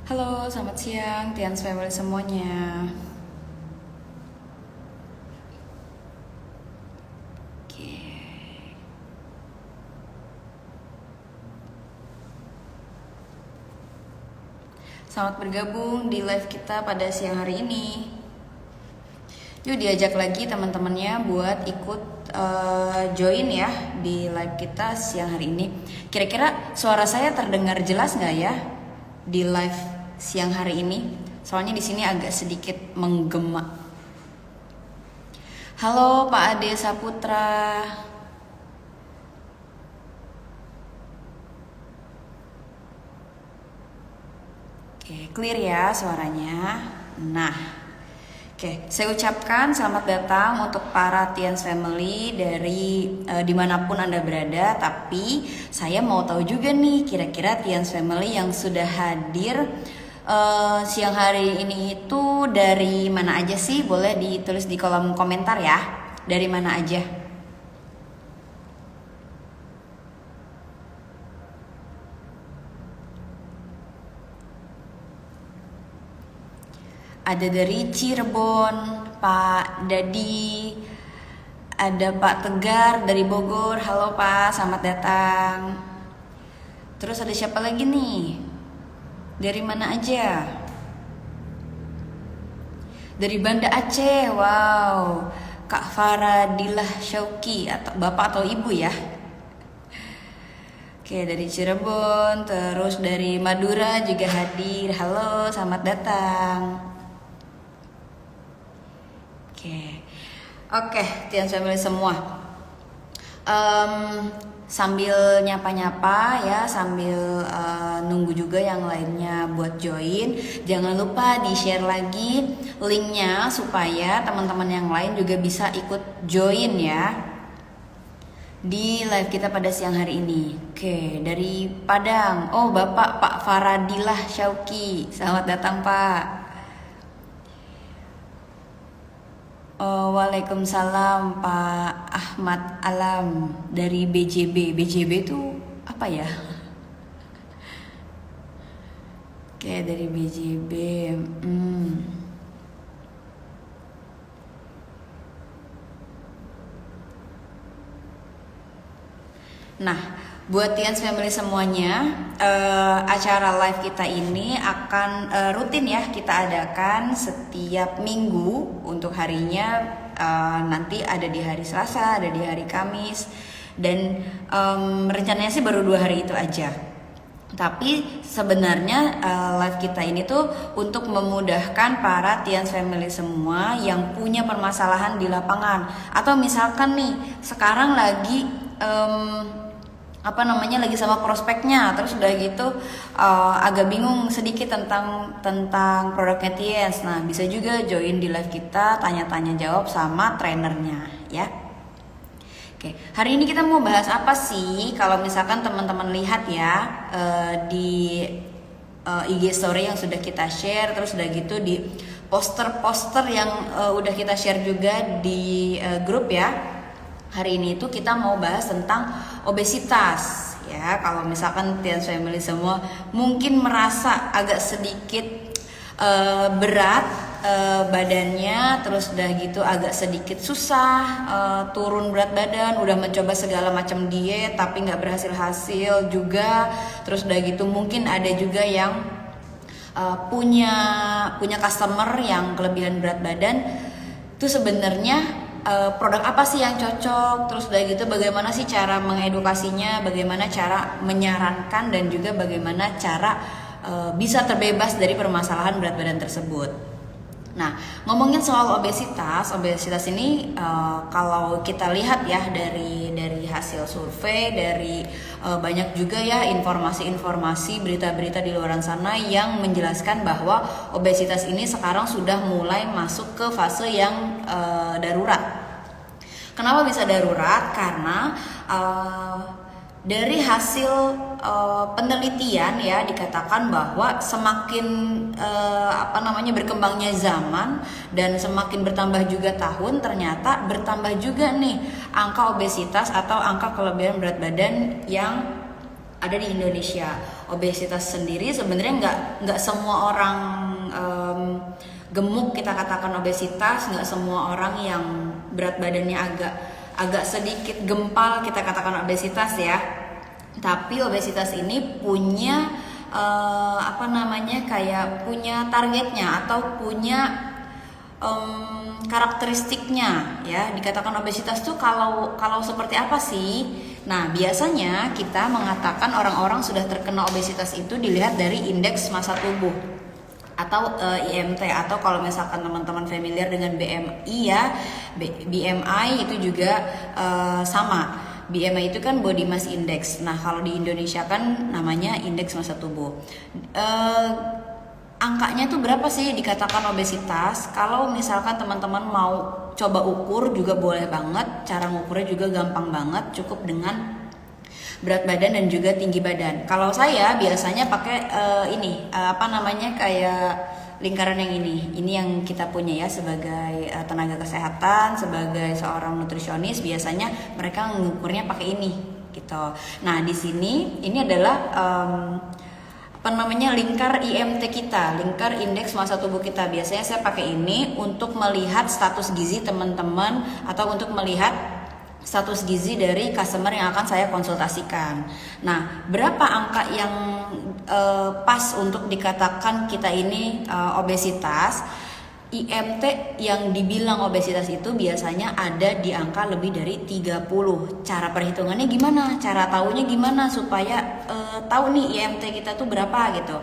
Halo, selamat siang, Tians Family semuanya. Oke. Selamat bergabung di live kita pada siang hari ini. Yuk diajak lagi teman-temannya buat ikut join ya di live kita siang hari ini. Kira-kira suara saya terdengar jelas nggak ya di live siang hari ini? Soalnya di sini agak sedikit menggema. Halo Pak Ade Saputra. Oke, clear ya suaranya. Nah, oke, saya ucapkan selamat datang untuk para Tians Family dari dimanapun Anda berada. Tapi saya mau tahu juga nih, kira-kira Tians Family yang sudah hadir siang hari ini itu dari mana aja sih? Boleh ditulis di kolom komentar ya. Dari mana aja? Ada dari Cirebon, Pak Dadi. Ada Pak Tegar dari Bogor. Halo Pak, selamat datang. Terus ada siapa lagi nih? Dari mana aja? Dari Banda Aceh. Wow. Kak Faradilah Syauki, atau Bapak atau Ibu ya? Oke, dari Cirebon, terus dari Madura juga hadir. Halo, selamat datang. Oke, Tians Family semua. Sambil nyapa-nyapa ya, sambil nunggu juga yang lainnya buat join. Jangan lupa di-share lagi linknya supaya teman-teman yang lain juga bisa ikut join ya di live kita pada siang hari ini. Oke, dari Padang. Oh, Bapak Pak Faradilah Syauki. Selamat datang, Pak. Waalaikumsalam Pak Ahmad Alam dari BJB. BJB itu apa ya? Oke, dari BJB. Nah, buat Tians Family semuanya, acara live kita ini akan rutin ya kita adakan setiap minggu. Untuk harinya nanti ada di hari Selasa, ada di hari Kamis, dan rencananya sih baru 2 hari itu aja. Tapi sebenarnya live kita ini tuh untuk memudahkan para Tians Family semua yang punya permasalahan di lapangan. Atau misalkan nih sekarang lagi lagi sama prospeknya, terus udah gitu agak bingung sedikit tentang produknya Tians. Nah, bisa juga join di live kita, tanya-tanya jawab sama trainernya ya. Oke, hari ini kita mau bahas apa sih? Kalau misalkan teman-teman lihat ya di IG story yang sudah kita share, terus udah gitu di poster-poster yang udah kita share juga di grup ya. Hari ini itu kita mau bahas tentang obesitas ya. Kalau misalkan Tians Family semua mungkin merasa agak sedikit berat badannya, terus udah gitu agak sedikit susah turun berat badan, udah mencoba segala macam diet tapi nggak berhasil juga. Terus udah gitu mungkin ada juga yang punya customer yang kelebihan berat badan. Itu sebenarnya produk apa sih yang cocok, terus udah gitu bagaimana sih cara mengedukasinya, bagaimana cara menyarankan, dan juga bagaimana cara bisa terbebas dari permasalahan berat badan tersebut. Nah, ngomongin soal obesitas ini kalau kita lihat ya dari hasil survei, dari banyak juga ya informasi-informasi, berita-berita di luar sana yang menjelaskan bahwa obesitas ini sekarang sudah mulai masuk ke fase yang darurat. Kenapa bisa darurat? Karena dari hasil penelitian ya dikatakan bahwa semakin berkembangnya zaman dan semakin bertambah juga tahun, ternyata bertambah juga nih angka obesitas atau angka kelebihan berat badan yang ada di Indonesia. Obesitas sendiri sebenarnya nggak semua orang gemuk kita katakan obesitas, nggak semua orang yang berat badannya agak sedikit gempal kita katakan obesitas ya. Tapi obesitas ini punya kayak punya targetnya atau punya karakteristiknya ya. Dikatakan obesitas tuh kalau seperti apa sih? Nah, biasanya kita mengatakan orang-orang sudah terkena obesitas itu dilihat dari indeks massa tubuh atau IMT, atau kalau misalkan teman-teman familiar dengan BMI ya, BMI itu juga sama. BMI itu kan body mass index. Nah, kalau di Indonesia kan namanya indeks massa tubuh. Angkanya tuh berapa sih dikatakan obesitas? Kalau misalkan teman-teman mau coba ukur juga boleh banget. Cara ngukurnya juga gampang banget, cukup dengan berat badan dan juga tinggi badan. Kalau saya biasanya pakai kayak lingkaran yang ini yang kita punya ya sebagai tenaga kesehatan, sebagai seorang nutrisionis, biasanya mereka mengukurnya pakai ini gitu. Nah, di sini ini adalah lingkar IMT kita, lingkar indeks massa tubuh kita. Biasanya saya pakai ini untuk melihat status gizi teman-teman atau untuk melihat status gizi dari customer yang akan saya konsultasikan. Nah, berapa angka yang pas untuk dikatakan kita ini obesitas? IMT yang dibilang obesitas itu biasanya ada di angka lebih dari 30. Cara perhitungannya gimana? Cara taunya gimana supaya tahu nih IMT kita tuh berapa gitu.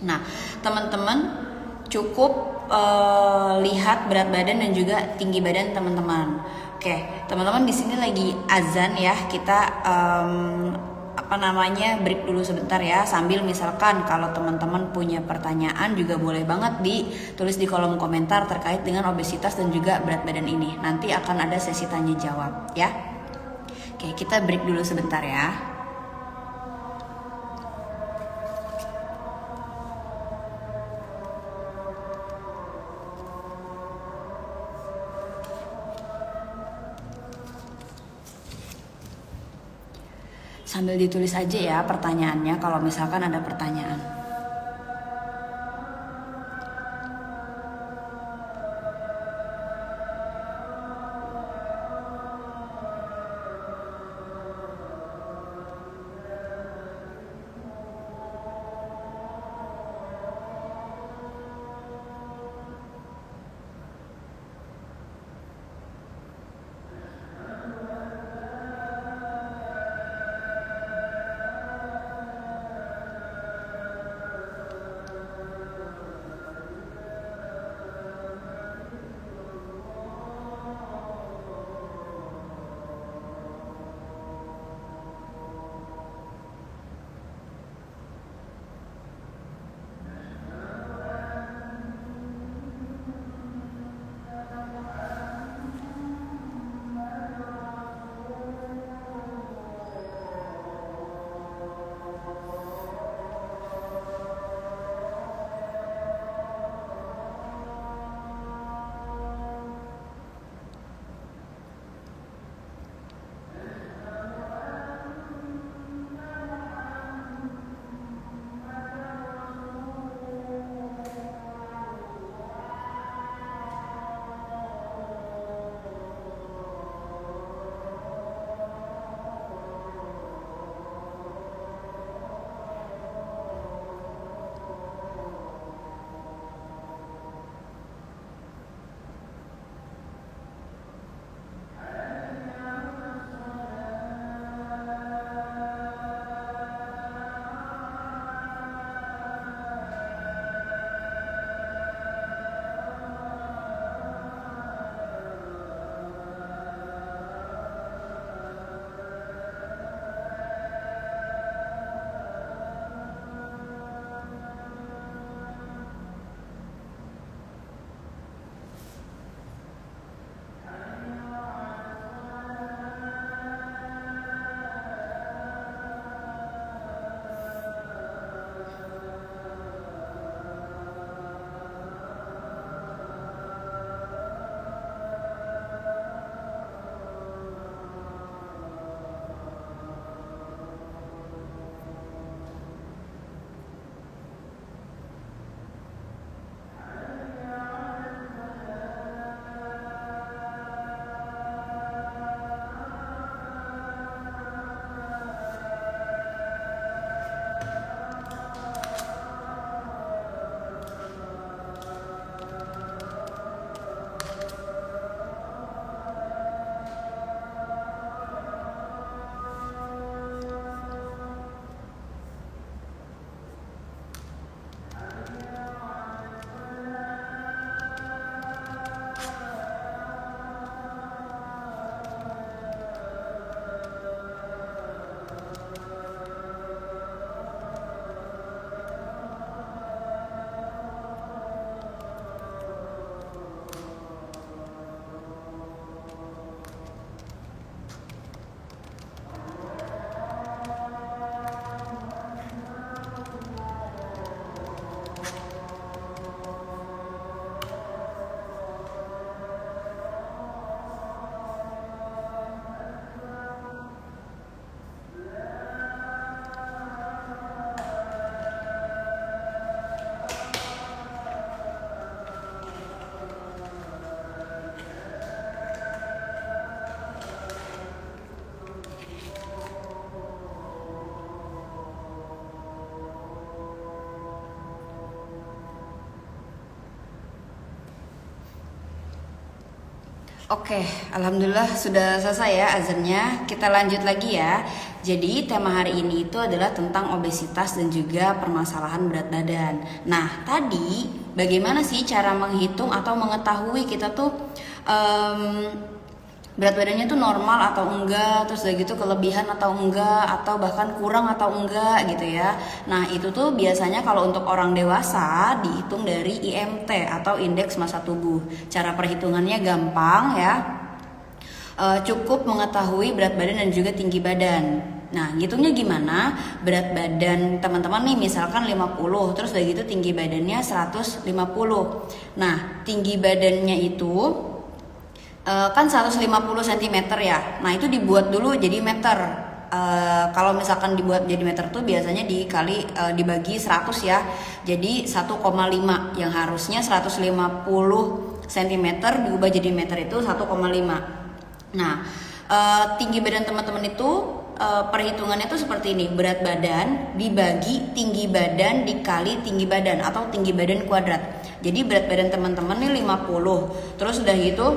Nah, teman-teman cukup lihat berat badan dan juga tinggi badan teman-teman. Oke, teman-teman di sini lagi azan ya. Kita break dulu sebentar ya. Sambil misalkan kalau teman-teman punya pertanyaan juga boleh banget ditulis di kolom komentar terkait dengan obesitas dan juga berat badan ini. Nanti akan ada sesi tanya jawab ya. Oke, kita break dulu sebentar ya. Sambil ditulis aja ya pertanyaannya kalau misalkan ada pertanyaan. Oke, alhamdulillah sudah selesai ya azannya. Kita lanjut lagi ya. Jadi tema hari ini itu adalah tentang obesitas dan juga permasalahan berat badan. Nah, tadi bagaimana sih cara menghitung atau mengetahui kita tuh berat badannya tuh normal atau enggak, terus udah gitu kelebihan atau enggak, atau bahkan kurang atau enggak gitu ya. Nah itu tuh biasanya kalau untuk orang dewasa dihitung dari IMT atau indeks massa tubuh. Cara perhitungannya gampang ya, cukup mengetahui berat badan dan juga tinggi badan. Nah ngitungnya gimana? Berat badan teman-teman nih misalkan 50, terus udah gitu tinggi badannya 150. Nah tinggi badannya itu kan 150 cm ya. Nah itu dibuat dulu jadi meter. Kalau misalkan dibuat jadi meter tuh biasanya dibagi 100 ya. Jadi 1,5 yang harusnya 150 cm diubah jadi meter itu 1,5. Nah tinggi badan teman-teman itu perhitungannya tuh seperti ini. Berat badan dibagi tinggi badan dikali tinggi badan atau tinggi badan kuadrat. Jadi berat badan teman-teman nih 50. Terus udah gitu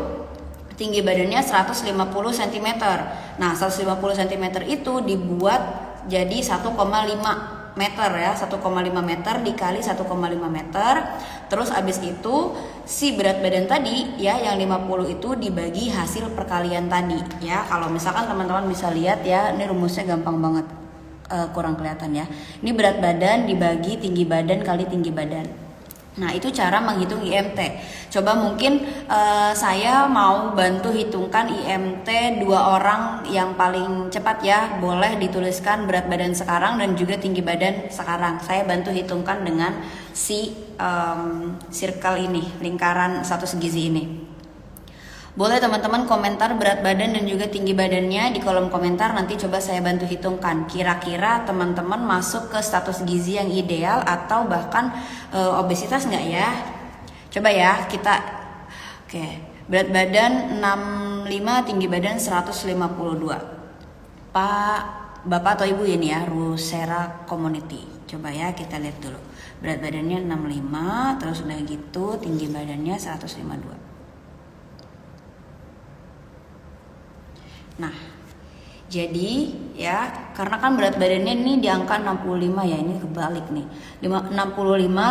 tinggi badannya 150 cm. Nah 150 cm itu dibuat jadi 1,5 meter ya, 1,5 meter dikali 1,5 meter. Terus abis itu si berat badan tadi ya yang 50 itu dibagi hasil perkalian tadi ya. Kalau misalkan teman-teman bisa lihat ya, ini rumusnya gampang banget, kurang kelihatan ya. Ini berat badan dibagi tinggi badan kali tinggi badan. Nah itu cara menghitung IMT. Coba mungkin saya mau bantu hitungkan IMT 2 orang yang paling cepat ya. Boleh dituliskan berat badan sekarang dan juga tinggi badan sekarang. Saya bantu hitungkan dengan si circle ini, lingkaran satu segizi ini. Boleh teman-teman komentar berat badan dan juga tinggi badannya di kolom komentar, nanti coba saya bantu hitungkan. Kira-kira teman-teman masuk ke status gizi yang ideal atau bahkan obesitas nggak ya? Coba ya kita. Oke, berat badan 65, tinggi badan 152. Bapak atau Ibu ini ya, Rusera Community. Coba ya kita lihat dulu. Berat badannya 65, terus udah gitu tinggi badannya 152. Nah, jadi ya karena kan berat badannya ini di angka 65 ya, ini kebalik nih. 65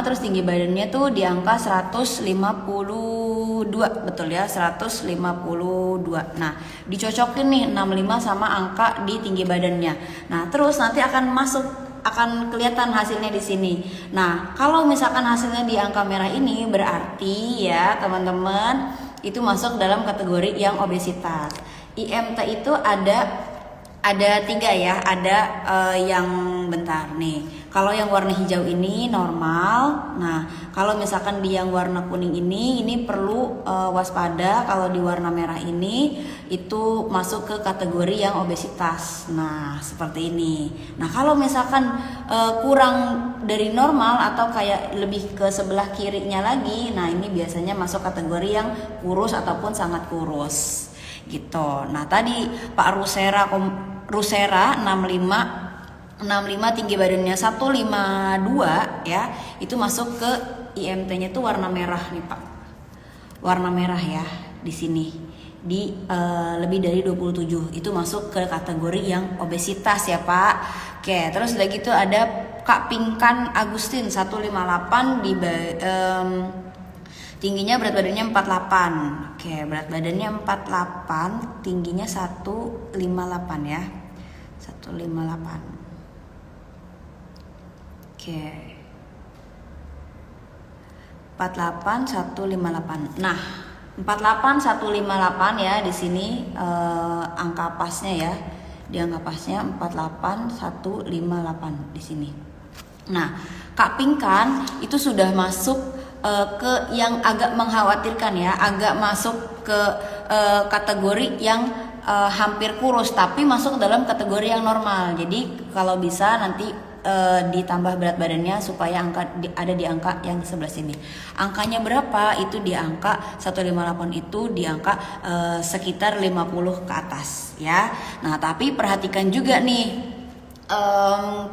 terus tinggi badannya tuh di angka 152, betul ya, 152. Nah, dicocokin nih 65 sama angka di tinggi badannya. Nah, terus nanti akan kelihatan hasilnya di sini. Nah, kalau misalkan hasilnya di angka merah ini berarti ya teman-teman itu masuk dalam kategori yang obesitas. IMT itu ada 3 ya, ada yang bentar nih. Kalau yang warna hijau ini normal. Nah, kalau misalkan di yang warna kuning ini perlu waspada. Kalau di warna merah ini itu masuk ke kategori yang obesitas. Nah, seperti ini. Nah, kalau misalkan kurang dari normal atau kayak lebih ke sebelah kirinya lagi, nah ini biasanya masuk kategori yang kurus ataupun sangat kurus. Gitu. Nah tadi Pak Rusera 65 tinggi badannya 152 ya, itu masuk ke IMT-nya tuh warna merah nih Pak. Warna merah ya di sini. Di lebih dari 27 itu masuk ke kategori yang obesitas ya Pak. Oke, terus udah gitu ada Kak Pinkan Agustin 158 tingginya berat badannya 48. Oke, berat badannya 48, tingginya 158 ya. 158. Oke. 48 158. Nah, 48 158 ya di sini angka pasnya ya. Di angka pasnya 48 158 di sini. Nah, Kak Pinkan itu sudah masuk ke yang agak mengkhawatirkan ya, agak masuk ke kategori yang hampir kurus tapi masuk dalam kategori yang normal. Jadi kalau bisa nanti ditambah berat badannya supaya ada di angka yang sebelah sini. Angkanya berapa? Itu di angka 158 itu di angka sekitar 50 ke atas ya. Nah, tapi perhatikan juga nih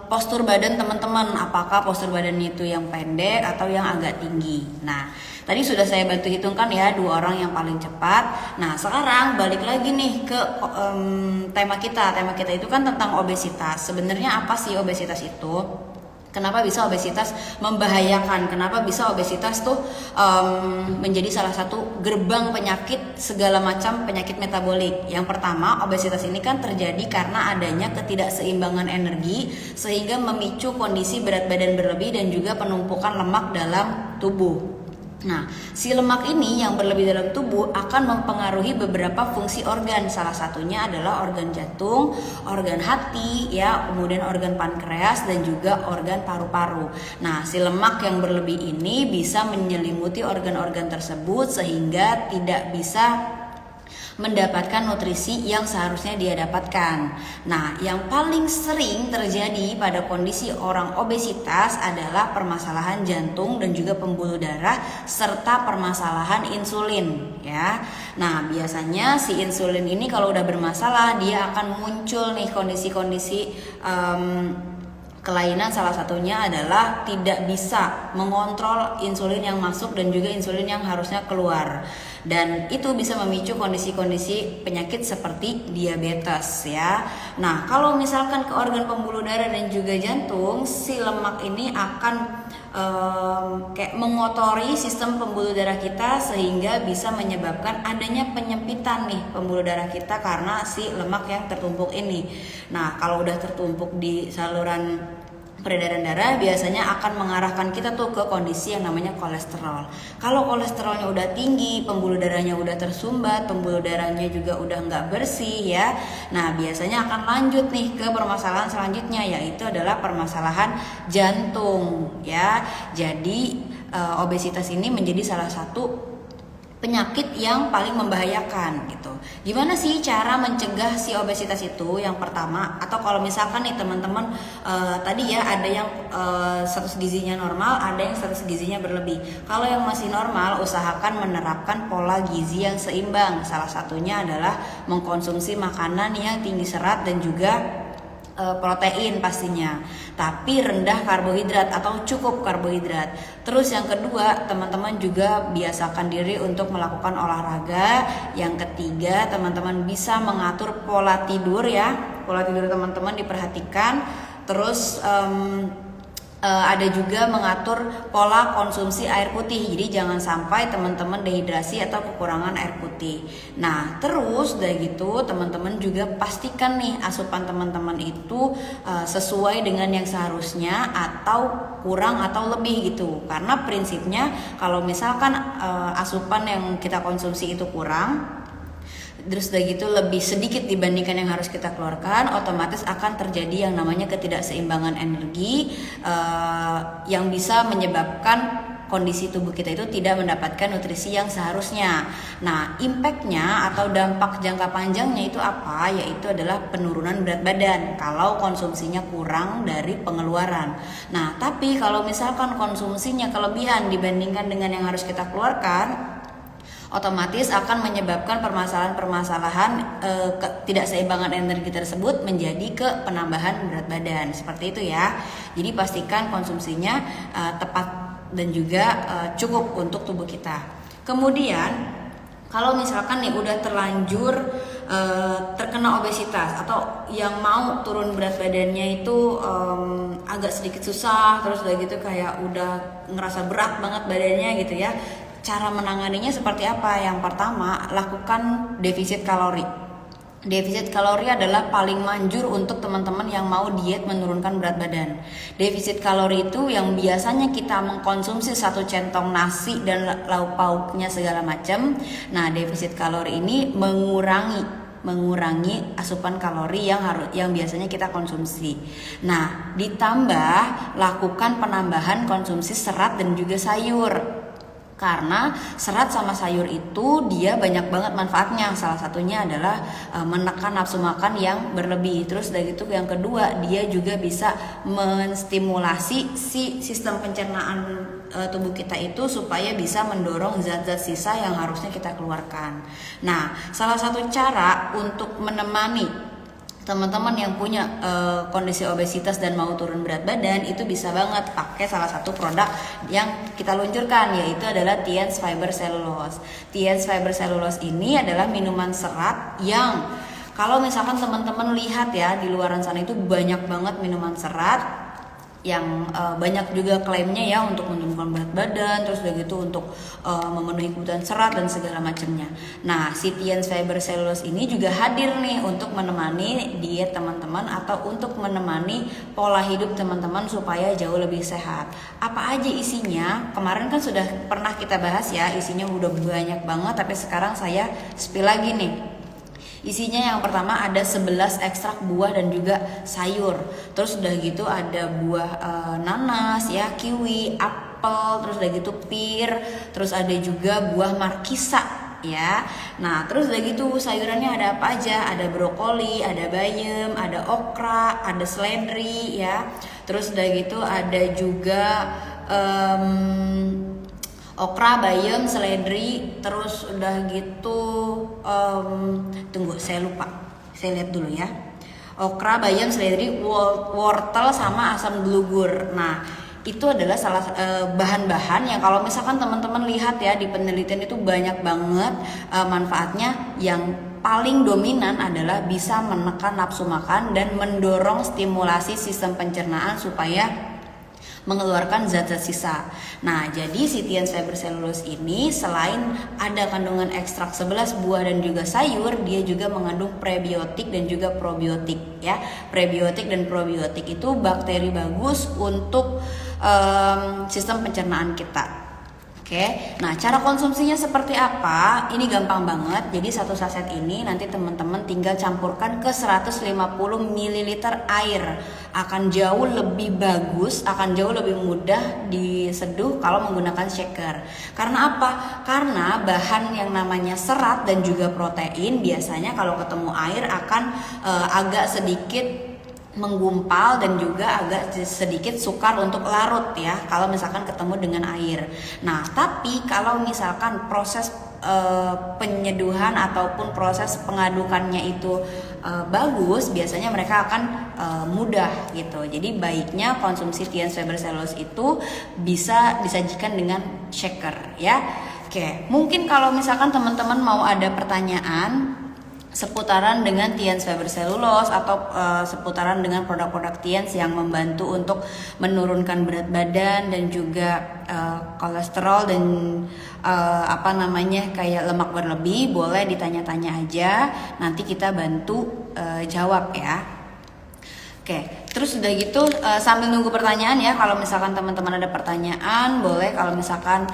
postur badan teman-teman, apakah postur badannya itu yang pendek atau yang agak tinggi. Nah, tadi sudah saya bantu hitungkan ya 2 orang yang paling cepat. Nah, sekarang balik lagi nih ke tema kita. Tema kita itu kan tentang obesitas. Sebenarnya apa sih obesitas itu? Kenapa bisa obesitas membahayakan? Kenapa bisa obesitas tuh menjadi salah satu gerbang penyakit, segala macam penyakit metabolik? Yang pertama, obesitas ini kan terjadi karena adanya ketidakseimbangan energi sehingga memicu kondisi berat badan berlebih dan juga penumpukan lemak dalam tubuh. Nah, si lemak ini yang berlebih dalam tubuh akan mempengaruhi beberapa fungsi organ. Salah satunya adalah organ jantung, organ hati, ya, kemudian organ pankreas dan juga organ paru-paru. Nah, si lemak yang berlebih ini bisa menyelimuti organ-organ tersebut sehingga tidak bisa mendapatkan nutrisi yang seharusnya dia dapatkan. Nah, yang paling sering terjadi pada kondisi orang obesitas adalah permasalahan jantung dan juga pembuluh darah serta permasalahan insulin, ya. Nah, biasanya si insulin ini kalau udah bermasalah dia akan muncul nih kondisi-kondisi kelainan. Salah satunya adalah tidak bisa mengontrol insulin yang masuk dan juga insulin yang harusnya keluar. Dan itu bisa memicu kondisi-kondisi penyakit seperti diabetes, ya. Nah, kalau misalkan ke organ pembuluh darah dan juga jantung, si lemak ini akan kayak mengotori sistem pembuluh darah kita sehingga bisa menyebabkan adanya penyempitan nih pembuluh darah kita karena si lemak yang tertumpuk ini. Nah, kalau udah tertumpuk di saluran peredaran darah biasanya akan mengarahkan kita tuh ke kondisi yang namanya kolesterol. Kalau kolesterolnya udah tinggi, pembuluh darahnya udah tersumbat, pembuluh darahnya juga udah nggak bersih, ya. Nah, biasanya akan lanjut nih ke permasalahan selanjutnya, yaitu adalah permasalahan jantung, ya. Jadi obesitas ini menjadi salah satu penyakit yang paling membahayakan gitu. Gimana sih cara mencegah si obesitas itu? Yang pertama, atau kalau misalkan nih teman-teman tadi ya ada yang status gizinya normal, ada yang status gizinya berlebih. Kalau yang masih normal, usahakan menerapkan pola gizi yang seimbang. Salah satunya adalah mengkonsumsi makanan yang tinggi serat dan juga protein pastinya, tapi rendah karbohidrat atau cukup karbohidrat. Terus yang kedua, teman-teman juga biasakan diri untuk melakukan olahraga. Yang ketiga, teman-teman bisa mengatur pola tidur, ya. Pola tidur teman-teman diperhatikan. Terus ada juga mengatur pola konsumsi air putih. Jadi jangan sampai teman-teman dehidrasi atau kekurangan air putih. Nah, terus dari gitu teman-teman juga pastikan nih asupan teman-teman itu sesuai dengan yang seharusnya atau kurang atau lebih gitu. Karena prinsipnya kalau misalkan asupan yang kita konsumsi itu kurang, terus udah gitu lebih sedikit dibandingkan yang harus kita keluarkan, otomatis akan terjadi yang namanya ketidakseimbangan energi yang bisa menyebabkan kondisi tubuh kita itu tidak mendapatkan nutrisi yang seharusnya. Nah, impactnya atau dampak jangka panjangnya itu apa? Yaitu adalah penurunan berat badan kalau konsumsinya kurang dari pengeluaran. Nah, tapi kalau misalkan konsumsinya kelebihan dibandingkan dengan yang harus kita keluarkan, otomatis akan menyebabkan permasalahan-permasalahan ketidakseimbangan energi tersebut menjadi ke penambahan berat badan. Seperti itu, ya. Jadi pastikan konsumsinya tepat dan juga cukup untuk tubuh kita. Kemudian kalau misalkan nih udah terlanjur terkena obesitas atau yang mau turun berat badannya itu agak sedikit susah, terus udah gitu kayak udah ngerasa berat banget badannya gitu, ya. Cara menanganinya seperti apa? Yang pertama, lakukan defisit kalori. Defisit kalori adalah paling manjur untuk teman-teman yang mau diet menurunkan berat badan. Defisit kalori itu yang biasanya kita mengkonsumsi 1 centong nasi dan lauk pauknya segala macam. Nah, defisit kalori ini mengurangi asupan kalori yang biasanya kita konsumsi. Nah, ditambah lakukan penambahan konsumsi serat dan juga sayur. Karena serat sama sayur itu dia banyak banget manfaatnya. Salah satunya adalah menekan nafsu makan yang berlebih. Terus dari itu yang kedua, dia juga bisa menstimulasi si sistem pencernaan tubuh kita itu supaya bisa mendorong zat-zat sisa yang harusnya kita keluarkan. Nah, salah satu cara untuk menemani teman-teman yang punya kondisi obesitas dan mau turun berat badan, itu bisa banget pakai salah satu produk yang kita luncurkan, yaitu adalah Tiens Fiber Cellulose. Tiens Fiber Cellulose ini adalah minuman serat yang kalau misalkan teman-teman lihat ya di luaran sana itu banyak banget minuman serat yang banyak juga klaimnya ya untuk menurunkan berat badan, terus udah gitu untuk memenuhi kebutuhan serat dan segala macamnya. Nah, si Tiens Fiber Cellulose ini juga hadir nih untuk menemani diet teman-teman atau untuk menemani pola hidup teman-teman supaya jauh lebih sehat. Apa aja isinya? Kemarin kan sudah pernah kita bahas ya, isinya udah banyak banget, tapi sekarang saya spill lagi nih. Isinya yang pertama ada 11 ekstrak buah dan juga sayur. Terus udah gitu ada buah nanas ya, kiwi, apel, terus udah gitu pir, terus ada juga buah markisa ya. Nah, terus udah gitu sayurannya ada apa aja? Ada brokoli, ada bayam, ada okra, ada seledri ya. Terus udah gitu ada juga okra, bayam, seledri, terus udah gitu tunggu saya lupa, saya lihat dulu ya. Okra, bayam, seledri, wortel sama asam blugur. Nah, itu adalah salah bahan-bahan yang kalau misalkan teman-teman lihat ya di penelitian itu banyak banget manfaatnya. Yang paling dominan adalah bisa menekan nafsu makan dan mendorong stimulasi sistem pencernaan supaya mengeluarkan zat-zat sisa. Nah, jadi si Tiens Fiber Cellulose ini selain ada kandungan ekstrak 11 buah dan juga sayur, dia juga mengandung prebiotik dan juga probiotik ya. Prebiotik dan probiotik itu bakteri bagus untuk sistem pencernaan kita. Oke, nah cara konsumsinya seperti apa? Ini gampang banget. Jadi satu saset ini nanti teman-teman tinggal campurkan ke 150 ml air. Akan jauh lebih bagus, akan jauh lebih mudah diseduh kalau menggunakan shaker. Karena apa? Karena bahan yang namanya serat dan juga protein biasanya kalau ketemu air akan agak sedikit menggumpal dan juga agak sedikit sukar untuk larut ya kalau misalkan ketemu dengan air. Nah, tapi kalau misalkan proses penyeduhan ataupun proses pengadukannya itu bagus, biasanya mereka akan mudah gitu. Jadi baiknya konsumsi Tiens Fiber Cellulose itu bisa disajikan dengan shaker ya. Oke, mungkin kalau misalkan teman-teman mau ada pertanyaan seputaran dengan Tiens Fiber Cellulose atau seputaran dengan produk-produk Tiens yang membantu untuk menurunkan berat badan dan juga kolesterol dan kayak lemak berlebih, boleh ditanya-tanya aja, nanti kita bantu jawab ya. Oke, terus udah gitu sambil nunggu pertanyaan ya, kalau misalkan teman-teman ada pertanyaan, boleh kalau misalkan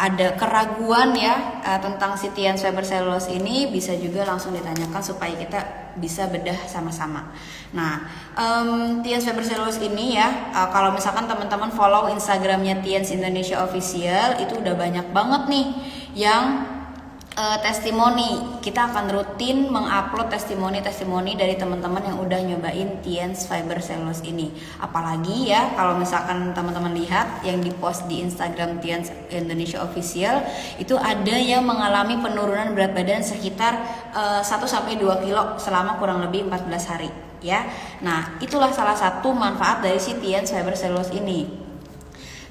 ada keraguan ya tentang si Tiens Fiber Cellulose ini, bisa juga langsung ditanyakan supaya kita bisa bedah sama-sama. Nah, Tiens Fiber Cellulose ini ya, kalau misalkan teman-teman follow Instagramnya Tiens Indonesia Official, itu udah banyak banget nih yang testimoni. Kita akan rutin mengupload testimoni dari teman-teman yang udah nyobain Tiens Fiber Cellulose ini. Apalagi ya kalau misalkan teman-teman lihat yang dipost di Instagram Tiens Indonesia Official, itu ada yang mengalami penurunan berat badan sekitar 1-2 kilo selama kurang lebih 14 hari ya. Nah, itulah salah satu manfaat dari si Tiens Fiber Cellulose ini.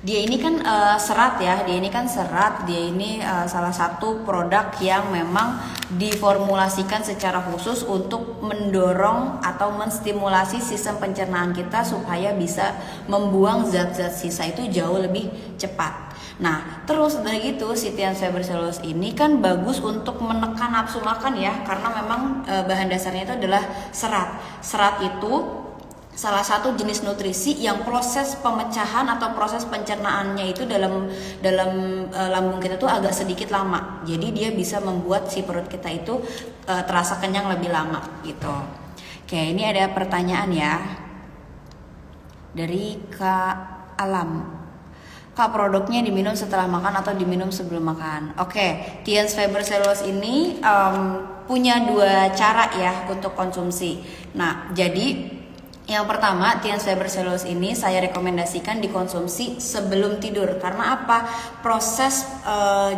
Dia ini kan serat ya, dia ini salah satu produk yang memang diformulasikan secara khusus untuk mendorong atau menstimulasi sistem pencernaan kita supaya bisa membuang zat-zat sisa itu jauh lebih cepat. Nah, terus dari gitu si Tiens Fiber Cellulose ini kan bagus untuk menekan nafsu makan ya, karena memang bahan dasarnya itu adalah serat. Serat itu salah satu jenis nutrisi yang proses pemecahan atau proses pencernaannya itu dalam lambung kita tuh agak sedikit lama. Jadi dia bisa membuat si perut kita itu terasa kenyang lebih lama gitu. Oke, ini ada pertanyaan ya dari Kak Alam. Kak, produknya diminum setelah makan atau diminum sebelum makan? Oke, Tiens Fiber Cellulose ini punya 2 cara ya untuk konsumsi. Nah, jadi Yang pertama, Tian Fiber Cellulose ini saya rekomendasikan dikonsumsi sebelum tidur. Karena apa? Proses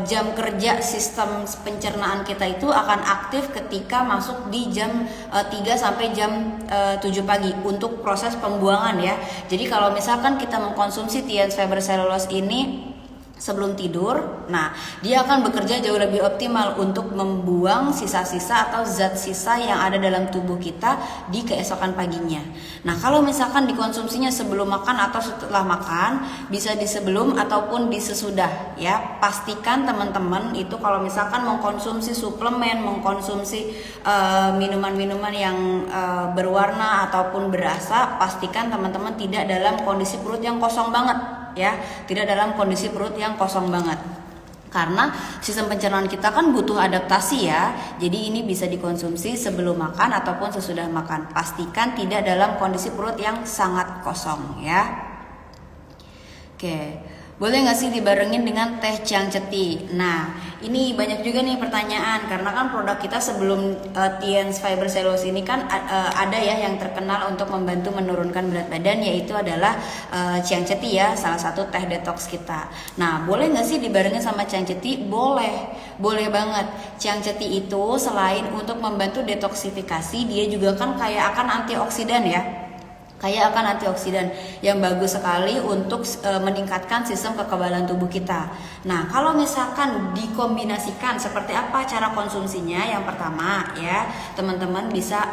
jam kerja sistem pencernaan kita itu akan aktif ketika masuk di jam 3 sampai jam 7 pagi untuk proses pembuangan ya. Jadi kalau misalkan kita mengkonsumsi Tian Fiber Cellulose ini sebelum tidur, nah dia akan bekerja jauh lebih optimal untuk membuang sisa-sisa atau zat sisa yang ada dalam tubuh kita di keesokan paginya. Nah kalau misalkan dikonsumsinya sebelum makan atau setelah makan, bisa di sebelum ataupun di sesudah ya. Pastikan teman-teman itu kalau misalkan mengkonsumsi suplemen, mengkonsumsi minuman-minuman yang berwarna ataupun berasa, pastikan teman-teman tidak dalam kondisi perut yang kosong banget ya, tidak dalam kondisi perut yang kosong banget. Karena sistem pencernaan kita kan butuh adaptasi ya. Jadi ini bisa dikonsumsi sebelum makan ataupun sesudah makan. Pastikan tidak dalam kondisi perut yang sangat kosong ya. Oke, boleh nggak sih dibarengin dengan teh Chiang Ceti? Nah, ini banyak juga nih pertanyaan karena kan produk kita sebelum Tian Fiber Cellulose ini kan ada ya yang terkenal untuk membantu menurunkan berat badan, yaitu adalah Chiang Ceti ya, salah satu teh detox kita. Nah, boleh nggak sih dibarengin sama Chiang Ceti? Boleh banget. Chiang Ceti itu selain untuk membantu detoksifikasi, dia juga kan kayak akan antioksidan ya. Kayak akan antioksidan yang bagus sekali untuk meningkatkan sistem kekebalan tubuh kita. Nah, kalau misalkan dikombinasikan seperti apa cara konsumsinya? Yang pertama ya, teman-teman bisa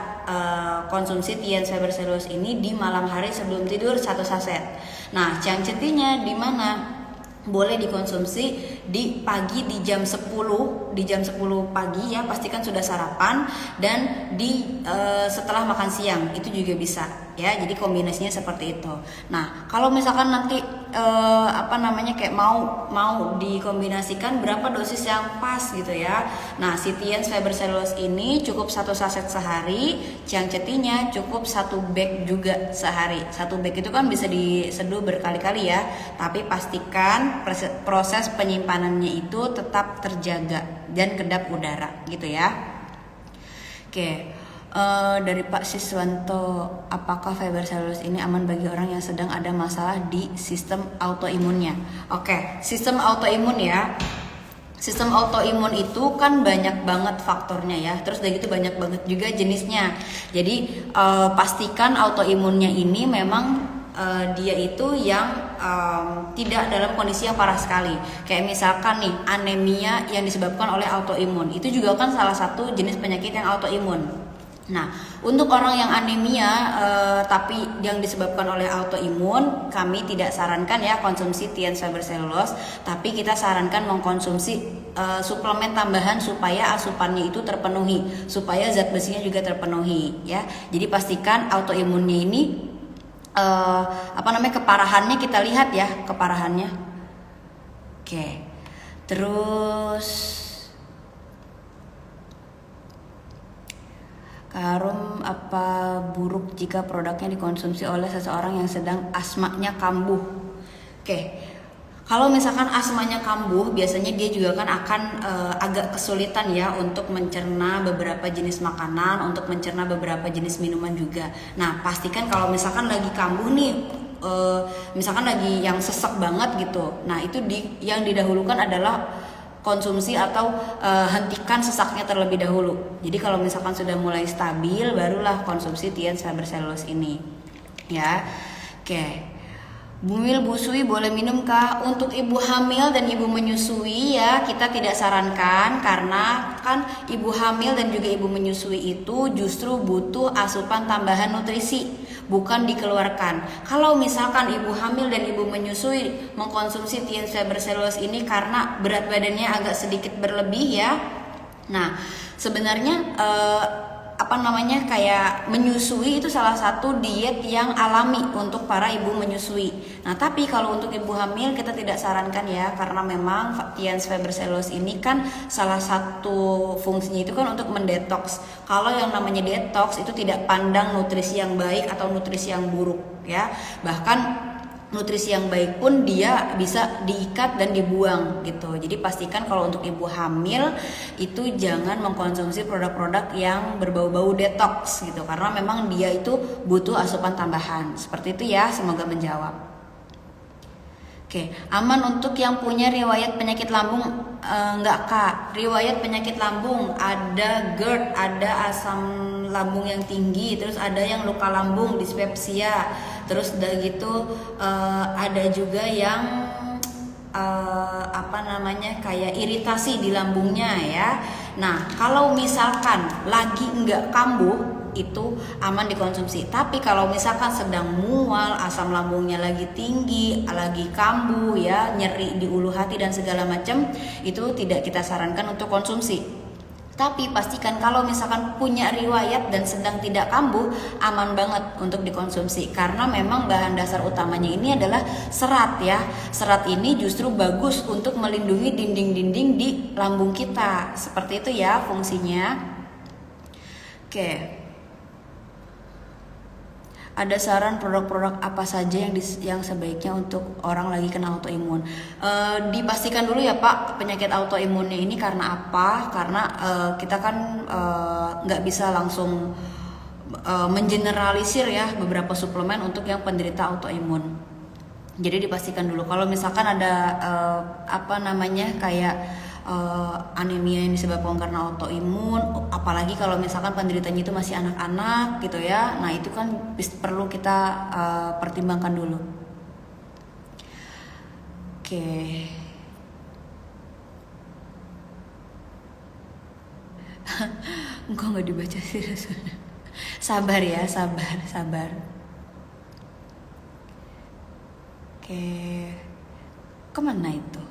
konsumsi Tian Fiber Cellulose ini di malam hari sebelum tidur 1 saset. Nah, Chiang Cetinya di mana? Boleh dikonsumsi di pagi di jam 10 pagi ya, pastikan sudah sarapan, dan di setelah makan siang itu juga bisa ya. Jadi kombinasinya seperti itu. Nah, kalau misalkan nanti kayak mau dikombinasikan berapa dosis yang pas gitu ya. Nah, si Tian Fiber Cellulose ini cukup 1 saset sehari, Chiang Cetinya cukup 1 bag juga sehari. 1 bag itu kan bisa diseduh berkali-kali ya, tapi pastikan proses penyimpanannya itu tetap terjaga dan kedap udara gitu ya. Oke, dari Pak Siswanto, apakah fiber cellulose ini aman bagi orang yang sedang ada masalah di sistem autoimunnya? Oke, sistem autoimun ya. Sistem autoimun itu kan banyak banget faktornya ya. Terus dari itu banyak banget juga jenisnya. Jadi pastikan autoimunnya ini memang dia itu yang tidak dalam kondisi yang parah sekali. Kayak misalkan nih anemia yang disebabkan oleh autoimun, itu juga kan salah satu jenis penyakit yang autoimun. Nah, untuk orang yang anemia tapi yang disebabkan oleh autoimun, kami tidak sarankan ya konsumsi Tian Fiber Cellulose, tapi kita sarankan mengkonsumsi suplemen tambahan supaya asupannya itu terpenuhi, supaya zat besinya juga terpenuhi ya. Jadi pastikan autoimunnya ini keparahannya kita lihat ya, keparahannya. Oke. Terus Karum, apa buruk jika produknya dikonsumsi oleh seseorang yang sedang asmanya kambuh? Oke. Kalau misalkan asmanya kambuh, biasanya dia juga kan akan agak kesulitan ya untuk mencerna beberapa jenis makanan, untuk mencerna beberapa jenis minuman juga. Nah, pastikan kalau misalkan lagi kambuh nih, misalkan lagi yang sesek banget gitu, nah itu yang didahulukan adalah konsumsi atau hentikan sesaknya terlebih dahulu. Jadi kalau misalkan sudah mulai stabil, barulah konsumsi Tian Fiber Cellulose ini ya. Oke. Bumil busui boleh minum kah? Untuk ibu hamil dan ibu menyusui ya kita tidak sarankan, karena kan ibu hamil dan juga ibu menyusui itu justru butuh asupan tambahan nutrisi, bukan dikeluarkan. Kalau misalkan ibu hamil dan ibu menyusui mengkonsumsi Tian Fiber Cellulose ini karena berat badannya agak sedikit berlebih ya. Nah, sebenarnya kayak menyusui itu salah satu diet yang alami untuk para ibu menyusui. Nah, tapi kalau untuk ibu hamil kita tidak sarankan ya, karena memang Tian Fiber Cellulose ini kan salah satu fungsinya itu kan untuk mendetoks. Kalau yang namanya detoks itu tidak pandang nutrisi yang baik atau nutrisi yang buruk ya. Bahkan nutrisi yang baik pun dia bisa diikat dan dibuang gitu. Jadi pastikan kalau untuk ibu hamil itu jangan mengkonsumsi produk-produk yang berbau-bau detox gitu, karena memang dia itu butuh asupan tambahan. Seperti itu ya, semoga menjawab. Oke, aman untuk yang punya riwayat penyakit lambung enggak Kak? Riwayat penyakit lambung ada GERD, ada asam lambung yang tinggi, terus ada yang luka lambung, dispepsia, terus udah gitu ada juga yang kayak iritasi di lambungnya ya. Nah, kalau misalkan lagi enggak kambuh itu aman dikonsumsi. Tapi kalau misalkan sedang mual, asam lambungnya lagi tinggi, lagi kambuh ya, nyeri di ulu hati dan segala macam, itu tidak kita sarankan untuk konsumsi. Tapi pastikan kalau misalkan punya riwayat dan sedang tidak kambuh, aman banget untuk dikonsumsi. Karena memang bahan dasar utamanya ini adalah serat ya. Serat ini justru bagus untuk melindungi dinding-dinding di lambung kita. Seperti itu ya fungsinya. Oke. Ada saran produk-produk apa saja yang sebaiknya untuk orang lagi kena autoimun? Dipastikan dulu ya Pak, penyakit autoimunnya ini karena apa? Karena kita kan nggak bisa langsung mengeneralisir ya beberapa suplemen untuk yang penderita autoimun. Jadi dipastikan dulu. Kalau misalkan ada kayak anemia yang disebabkan karena autoimun, apalagi kalau misalkan penderitanya itu masih anak-anak gitu ya, nah itu kan perlu kita pertimbangkan dulu. Oke. Enggak, nggak dibaca sih rasanya. Sabar ya, sabar. Oke, kemana itu?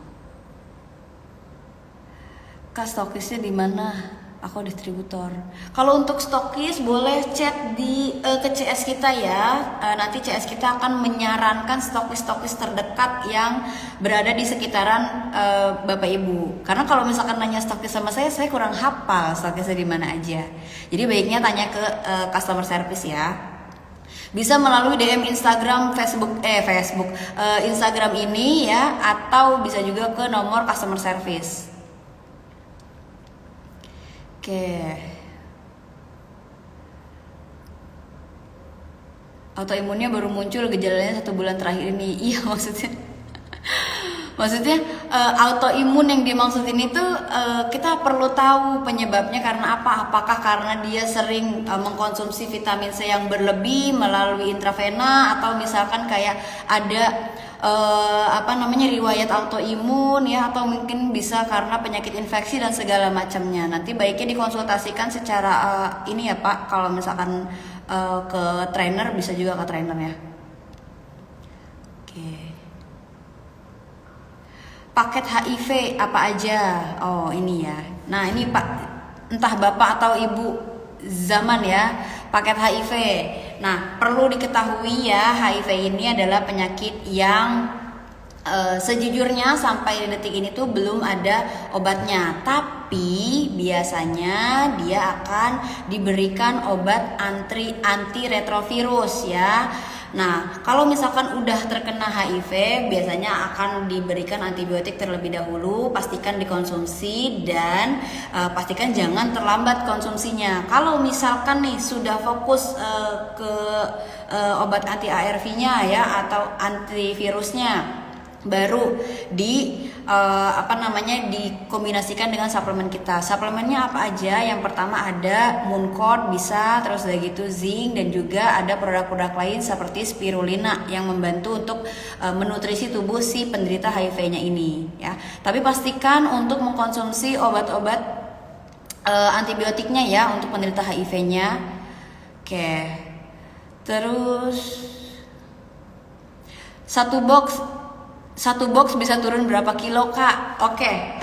Kak, stokisnya di mana? Aku distributor. Kalau untuk stokis boleh chat ke CS kita ya. Nanti CS kita akan menyarankan stokis-stokis terdekat yang berada di sekitaran Bapak Ibu. Karena kalau misalkan nanya stokis sama saya kurang hafal stokisnya di mana aja. Jadi baiknya tanya ke customer service ya. Bisa melalui DM Instagram, Instagram ini ya, atau bisa juga ke nomor customer service. Oke. Autoimunnya baru muncul gejalanya 1 bulan terakhir ini. Iya maksudnya autoimun yang dimaksud ini tuh kita perlu tahu penyebabnya karena apa. Apakah karena dia sering mengkonsumsi vitamin C yang berlebih melalui intravena, atau misalkan kayak ada riwayat autoimun ya, atau mungkin bisa karena penyakit infeksi dan segala macamnya. Nanti baiknya dikonsultasikan secara ini ya Pak, kalau misalkan ke trainer, bisa juga ke trainer ya. Oke. Paket HIV apa aja? Oh ini ya. Nah ini Pak, entah Bapak atau Ibu zaman ya, paket HIV. Nah, perlu diketahui ya, HIV ini adalah penyakit yang sejujurnya sampai detik ini tuh belum ada obatnya. Tapi biasanya dia akan diberikan obat antiretrovirus ya. Nah, kalau misalkan udah terkena HIV, biasanya akan diberikan antibiotik terlebih dahulu. Pastikan dikonsumsi dan pastikan jangan terlambat konsumsinya. Kalau misalkan nih sudah fokus ke obat anti ARV-nya ya, atau antivirusnya, baru dikombinasikan dengan suplemen kita. Suplemennya apa aja? Yang pertama ada Mooncord bisa, terus udah gitu zinc, dan juga ada produk-produk lain seperti spirulina yang membantu untuk menutrisi tubuh si penderita HIV-nya ini ya. Tapi pastikan untuk mengkonsumsi obat-obat antibiotiknya ya untuk penderita HIV-nya. Oke. Terus satu box bisa turun berapa kilo Kak? Oke.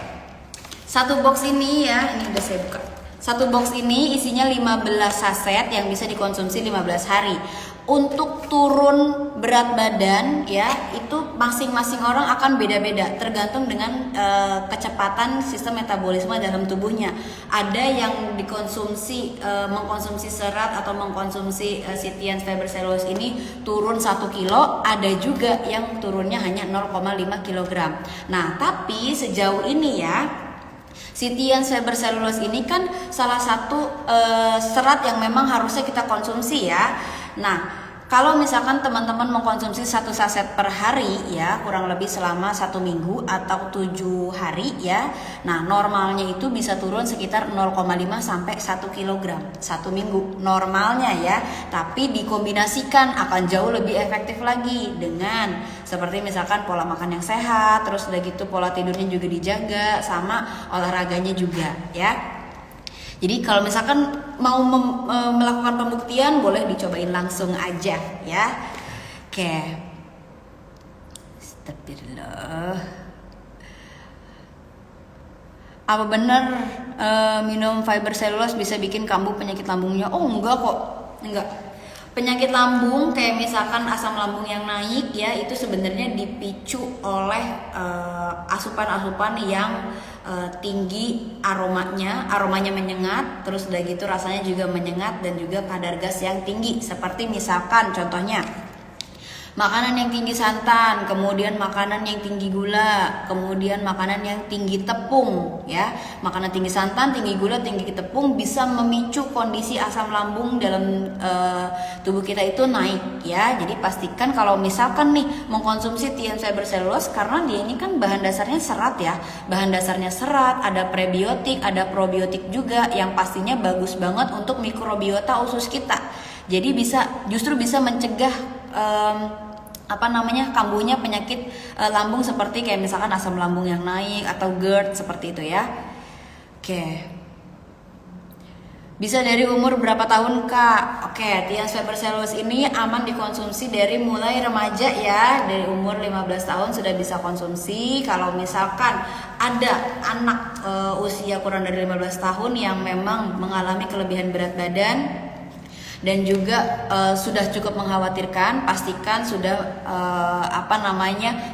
Satu box ini ya, ini udah saya buka. Satu box ini isinya 15 saset yang bisa dikonsumsi 15 hari. Untuk turun berat badan ya, itu masing-masing orang akan beda-beda tergantung dengan kecepatan sistem metabolisme dalam tubuhnya. Ada yang dikonsumsi mengkonsumsi serat atau mengkonsumsi Sitiens fiber cellulose ini turun 1 kilo, ada juga yang turunnya hanya 0,5 kg. Nah, tapi sejauh ini ya, Sitiens fiber cellulose ini kan salah satu serat yang memang harusnya kita konsumsi ya. Nah, kalau misalkan teman-teman mengkonsumsi 1 saset per hari ya, kurang lebih selama 1 minggu atau 7 hari ya. Nah, normalnya itu bisa turun sekitar 0,5 sampai 1 kg 1 minggu normalnya ya. Tapi dikombinasikan akan jauh lebih efektif lagi dengan seperti misalkan pola makan yang sehat, terus udah gitu pola tidurnya juga dijaga, sama olahraganya juga ya. Jadi kalau misalkan mau melakukan pembuktian, boleh dicobain langsung aja ya. Oke. Astagfirullah. Apa benar minum fiber cellulose bisa bikin kambuh penyakit lambungnya? Oh enggak kok, enggak. Penyakit lambung kayak misalkan asam lambung yang naik ya, itu sebenarnya dipicu oleh asupan-asupan yang tinggi aromanya menyengat, terus udah gitu rasanya juga menyengat dan juga kadar gas yang tinggi. Seperti misalkan contohnya makanan yang tinggi santan, kemudian makanan yang tinggi gula, kemudian makanan yang tinggi tepung ya. Makanan tinggi santan, tinggi gula, tinggi tepung bisa memicu kondisi asam lambung dalam tubuh kita itu naik ya. Jadi pastikan kalau misalkan nih mengkonsumsi Sitiens fiber cellulose, karena dia ini kan bahan dasarnya serat ya. Bahan dasarnya serat, ada prebiotik, ada probiotik juga yang pastinya bagus banget untuk mikrobiota usus kita. Jadi justru bisa mencegah kambuhnya penyakit lambung seperti kayak misalkan asam lambung yang naik atau GERD seperti itu ya. Oke. Bisa dari umur berapa tahun Kak? Oke, Sitiens fiber cellulose ini aman dikonsumsi dari mulai remaja ya. Dari umur 15 tahun sudah bisa konsumsi. Kalau misalkan ada anak usia kurang dari 15 tahun yang memang mengalami kelebihan berat badan dan juga sudah cukup mengkhawatirkan, pastikan sudah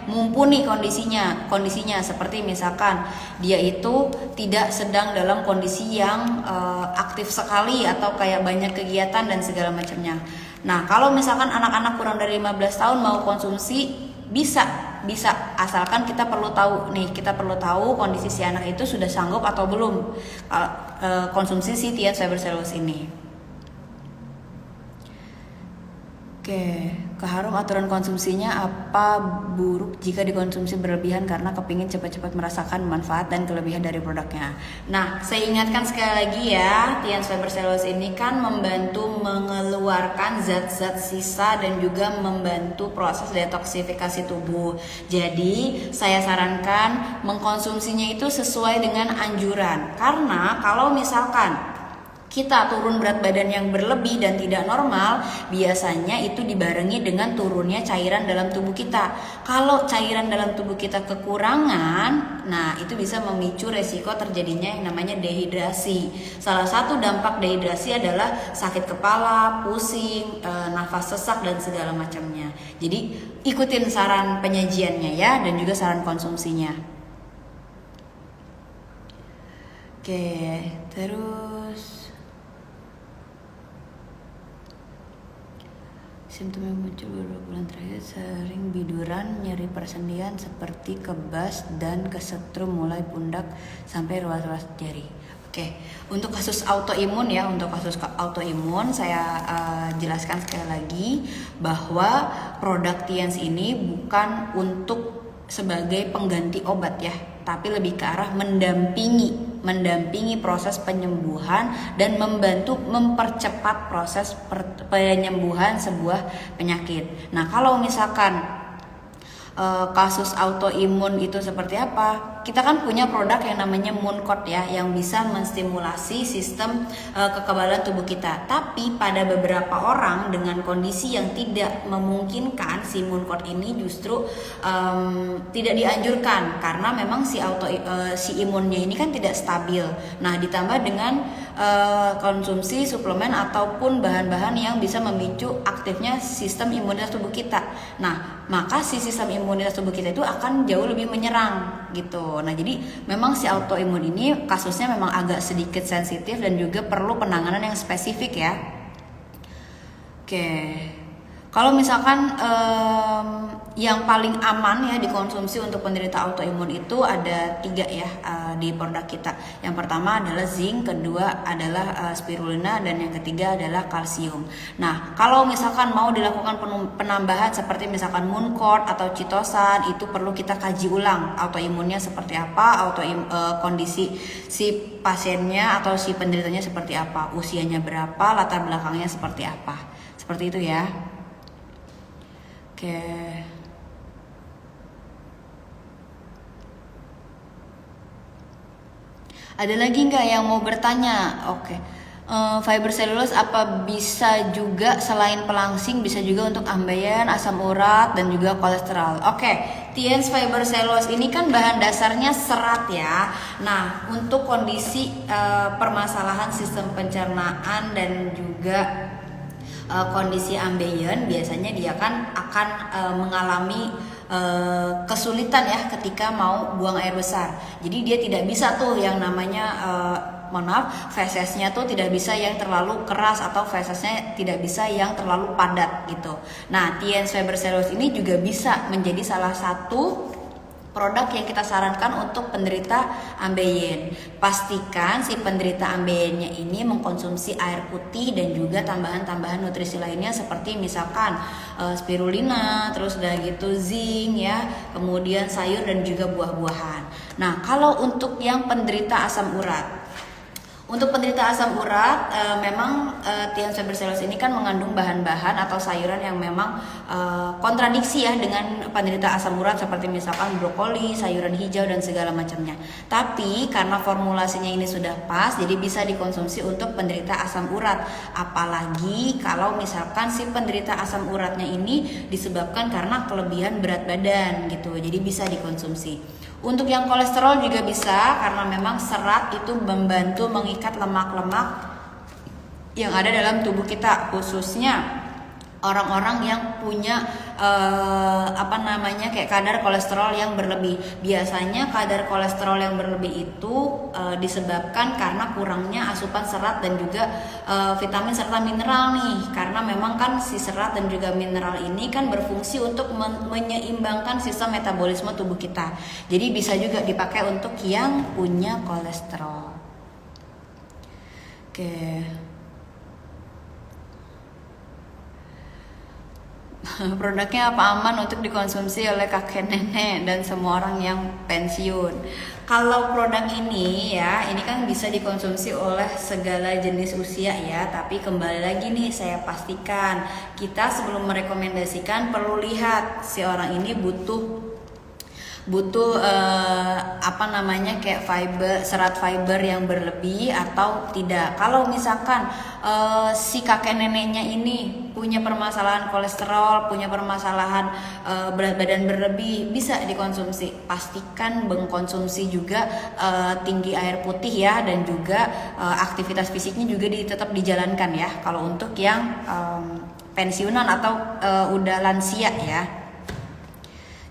mumpuni kondisinya seperti misalkan dia itu tidak sedang dalam kondisi yang aktif sekali atau kayak banyak kegiatan dan segala macamnya. Nah, kalau misalkan anak-anak kurang dari 15 tahun mau konsumsi bisa asalkan kita perlu tahu kondisi si anak itu sudah sanggup atau belum konsumsi si Sitiens fiber cellulose ini. Oke, keharum aturan konsumsinya apa buruk jika dikonsumsi berlebihan karena kepingin cepat-cepat merasakan manfaat dan kelebihan dari produknya. Nah, saya ingatkan sekali lagi ya, Sitiens fiber cellulose ini kan membantu mengeluarkan zat-zat sisa dan juga membantu proses detoksifikasi tubuh. Jadi, saya sarankan mengkonsumsinya itu sesuai dengan anjuran. Karena kalau misalkan kita turun berat badan yang berlebih dan tidak normal, biasanya itu dibarengi dengan turunnya cairan dalam tubuh kita. Kalau cairan dalam tubuh kita kekurangan, nah itu bisa memicu resiko terjadinya yang namanya dehidrasi. Salah satu dampak dehidrasi adalah sakit kepala, pusing, nafas sesak dan segala macamnya. Jadi ikutin saran penyajiannya ya, dan juga saran konsumsinya. Oke, terus simptom yang muncul beberapa bulan terakhir sering biduran, nyeri persendian seperti kebas dan kesetrum mulai pundak sampai ruas-ruas jari. Oke, untuk kasus autoimun ya, saya jelaskan sekali lagi bahwa produk Sitiens ini bukan untuk sebagai pengganti obat ya, tapi lebih ke arah mendampingi proses penyembuhan dan membantu mempercepat proses penyembuhan sebuah penyakit. Nah, kalau misalkan kasus autoimun itu seperti apa? Kita kan punya produk yang namanya Mooncort ya, yang bisa menstimulasi sistem kekebalan tubuh kita. Tapi pada beberapa orang dengan kondisi yang tidak memungkinkan, si Mooncort ini justru tidak dianjurkan karena memang si imunnya ini kan tidak stabil. Nah, ditambah dengan konsumsi suplemen ataupun bahan-bahan yang bisa memicu aktifnya sistem imunitas tubuh kita. Nah, maka si sistem imunitas tubuh kita itu akan jauh lebih menyerang gitu. Nah, jadi memang si autoimun ini kasusnya memang agak sedikit sensitif dan juga perlu penanganan yang spesifik ya. Oke. Kalau misalkan yang paling aman ya dikonsumsi untuk penderita autoimun itu ada 3 ya di produk kita. Yang pertama adalah zinc, kedua adalah spirulina, dan yang ketiga adalah kalsium. Nah, kalau misalkan mau dilakukan penambahan seperti misalkan Mooncort atau Chitosan, itu perlu kita kaji ulang autoimunnya seperti apa, kondisi si pasiennya atau si penderitanya seperti apa, usianya berapa, latar belakangnya seperti apa. Seperti itu ya. Oke. Ada lagi nggak yang mau bertanya? Oke. Fiber selulose apa bisa juga selain pelangsing, bisa juga untuk ambeien, asam urat, dan juga kolesterol. Oke, TNS fiber selulose ini kan bahan dasarnya serat ya. Nah, untuk kondisi permasalahan sistem pencernaan dan juga kondisi ambeien, biasanya dia kan akan mengalami kesulitan ya ketika mau buang air besar. Jadi dia tidak bisa tuh yang namanya fesesnya tuh tidak bisa yang terlalu keras atau fesesnya tidak bisa yang terlalu padat gitu. Nah, TNS fiber selulose ini juga bisa menjadi salah satu produk yang kita sarankan untuk penderita ambeien. Pastikan si penderita ambeiennya ini mengkonsumsi air putih dan juga tambahan-tambahan nutrisi lainnya seperti misalkan spirulina, terus udah gitu zinc ya, kemudian sayur dan juga buah-buahan. Nah, kalau untuk yang penderita asam urat, untuk penderita asam urat, memang TNS fiber selulose ini kan mengandung bahan-bahan atau sayuran yang memang kontradiksi ya dengan penderita asam urat, seperti misalkan brokoli, sayuran hijau dan segala macamnya. Tapi karena formulasinya ini sudah pas, jadi bisa dikonsumsi untuk penderita asam urat. Apalagi kalau misalkan si penderita asam uratnya ini disebabkan karena kelebihan berat badan gitu, jadi bisa dikonsumsi. Untuk yang kolesterol juga bisa, karena memang serat itu membantu mengikat lemak-lemak yang ada dalam tubuh kita, khususnya orang-orang yang punya kayak kadar kolesterol yang berlebih. Biasanya kadar kolesterol yang berlebih itu disebabkan karena kurangnya asupan serat dan juga vitamin serta mineral nih. Karena memang kan si serat dan juga mineral ini kan berfungsi untuk menyeimbangkan sistem metabolisme tubuh kita. Jadi bisa juga dipakai untuk yang punya kolesterol. Oke. Produknya apa aman untuk dikonsumsi oleh kakek nenek dan semua orang yang pensiun? Kalau produk ini ya, ini kan bisa dikonsumsi oleh segala jenis usia ya. Tapi kembali lagi nih, saya pastikan kita sebelum merekomendasikan perlu lihat si orang ini butuh kayak serat fiber yang berlebih atau tidak. Kalau misalkan si kakek neneknya ini punya permasalahan kolesterol, punya permasalahan berat badan berlebih, bisa dikonsumsi. Pastikan mengkonsumsi juga tinggi air putih ya, dan juga aktivitas fisiknya juga tetap dijalankan ya. Kalau untuk yang pensiunan atau udah lansia ya.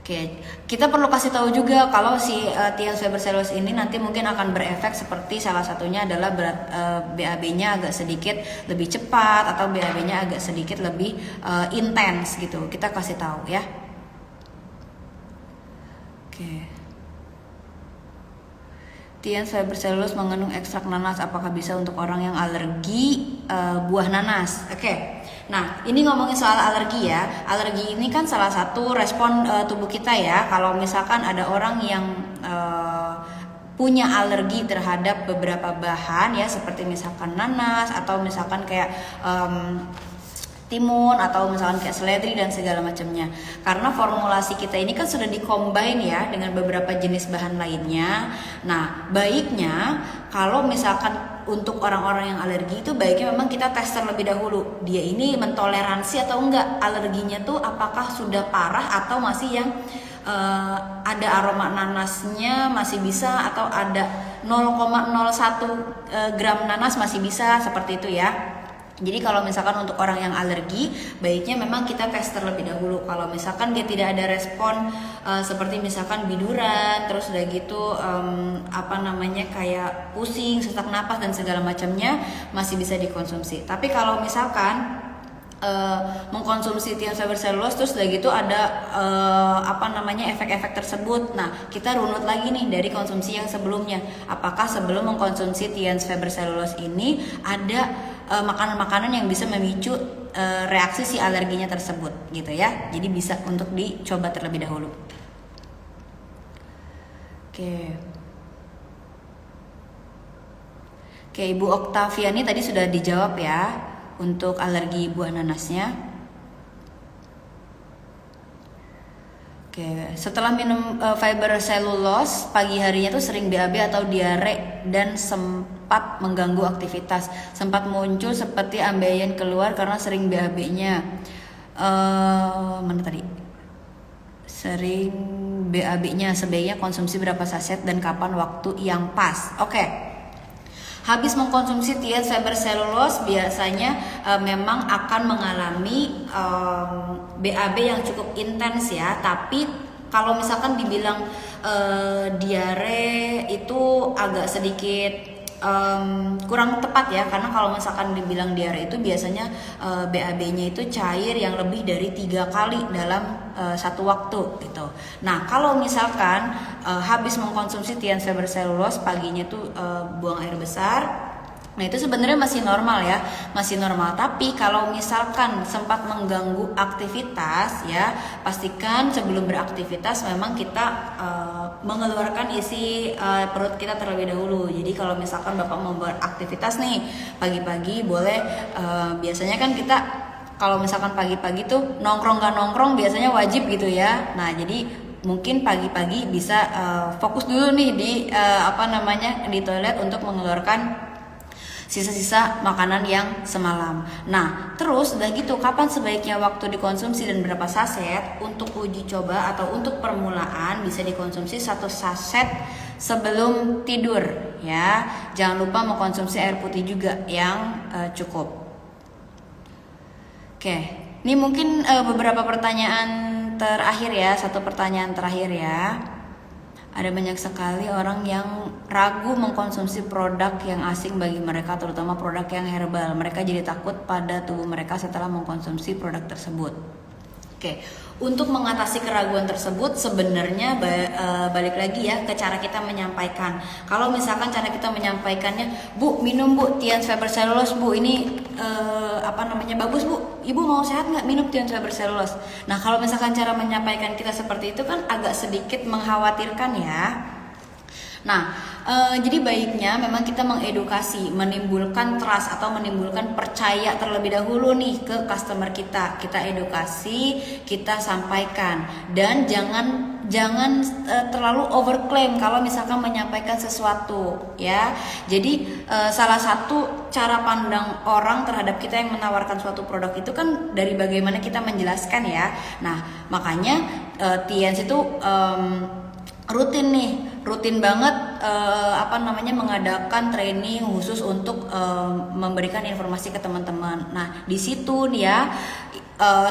Oke, kita perlu kasih tahu juga kalau si TNS fiber selulose ini nanti mungkin akan berefek seperti salah satunya adalah BAB-nya agak sedikit lebih cepat atau BAB-nya agak sedikit lebih intens gitu. Kita kasih tahu ya. Oke. TNS fiber selulose mengandung ekstrak nanas, apakah bisa untuk orang yang alergi buah nanas? Oke. Nah, ini ngomongin soal alergi ya. Alergi ini kan salah satu respon tubuh kita ya. Kalau misalkan ada orang yang punya alergi terhadap beberapa bahan ya, seperti misalkan nanas atau misalkan kayak timun atau misalkan kayak seledri dan segala macamnya. Karena formulasi kita ini kan sudah dikombin ya dengan beberapa jenis bahan lainnya. Nah, baiknya kalau misalkan untuk orang-orang yang alergi itu baiknya memang kita tes terlebih dahulu. Dia ini mentoleransi atau enggak alerginya tuh, apakah sudah parah atau masih yang ada aroma nanasnya masih bisa, atau ada 0,01 gram nanas masih bisa seperti itu ya. Jadi kalau misalkan untuk orang yang alergi, baiknya memang kita tes terlebih dahulu. Kalau misalkan dia tidak ada respon seperti misalkan biduran, terus udah gitu kayak pusing, sesak napas dan segala macamnya, masih bisa dikonsumsi. Tapi kalau misalkan mengkonsumsi Tian Fiber Cellulose terus udah gitu ada efek-efek tersebut. Nah, kita runut lagi nih dari konsumsi yang sebelumnya. Apakah sebelum mengkonsumsi Tian Fiber Cellulose ini ada makanan-makanan yang bisa memicu reaksi si alerginya tersebut gitu ya. Jadi bisa untuk dicoba terlebih dahulu. Oke, Ibu Oktaviani tadi sudah dijawab ya untuk alergi buah nanasnya. Oke, setelah minum fiber cellulose pagi harinya tuh sering BAB atau diare dan sempat mengganggu aktivitas. Sempat muncul seperti ambeien keluar karena sering BAB-nya. Mana tadi? Sering BAB-nya, sebaiknya konsumsi berapa saset dan kapan waktu yang pas. Oke. Habis mengkonsumsi Tian Fiber Cellulose biasanya memang akan mengalami BAB yang cukup intens ya. Tapi kalau misalkan dibilang diare itu agak sedikit kurang tepat ya, karena kalau misalkan dibilang diare itu biasanya BAB-nya itu cair yang lebih dari 3 kali dalam satu waktu gitu. Nah, kalau misalkan habis mengkonsumsi Tian Fiber Cellulose paginya tuh buang air besar, nah itu sebenarnya masih normal ya, masih normal. Tapi kalau misalkan sempat mengganggu aktivitas ya, pastikan sebelum beraktivitas memang kita mengeluarkan isi perut kita terlebih dahulu. Jadi kalau misalkan Bapak mau beraktivitas nih pagi-pagi boleh, biasanya kan kita kalau misalkan pagi-pagi tuh nongkrong gak nongkrong biasanya wajib gitu ya. Nah jadi mungkin pagi-pagi bisa fokus dulu nih di toilet untuk mengeluarkan sisa-sisa makanan yang semalam. Nah, terus udah gitu kapan sebaiknya waktu dikonsumsi dan berapa saset? Untuk uji coba atau untuk permulaan bisa dikonsumsi 1 saset sebelum tidur ya. Jangan lupa mengkonsumsi air putih juga yang cukup. Oke, ini mungkin beberapa pertanyaan terakhir ya, 1 pertanyaan terakhir ya. Ada banyak sekali orang yang ragu mengkonsumsi produk yang asing bagi mereka, terutama produk yang herbal. Mereka jadi takut pada tubuh mereka setelah mengkonsumsi produk tersebut. Oke, untuk mengatasi keraguan tersebut sebenarnya balik lagi ya ke cara kita menyampaikan. Kalau misalkan cara kita menyampaikannya, Bu minum Bu Tian Fiber Cellulose Bu, ini bagus Bu, Ibu mau sehat nggak minum Tian Fiber Cellulose. Nah kalau misalkan cara menyampaikan kita seperti itu kan agak sedikit mengkhawatirkan ya. Nah, jadi baiknya memang kita mengedukasi, menimbulkan trust atau menimbulkan percaya terlebih dahulu nih ke customer kita. Kita edukasi, kita sampaikan, dan jangan terlalu overclaim kalau misalkan menyampaikan sesuatu ya. Jadi salah satu cara pandang orang terhadap kita yang menawarkan suatu produk itu kan dari bagaimana kita menjelaskan ya. Nah, makanya Tians itu rutin banget mengadakan training khusus untuk memberikan informasi ke teman-teman. Nah di situ nih ya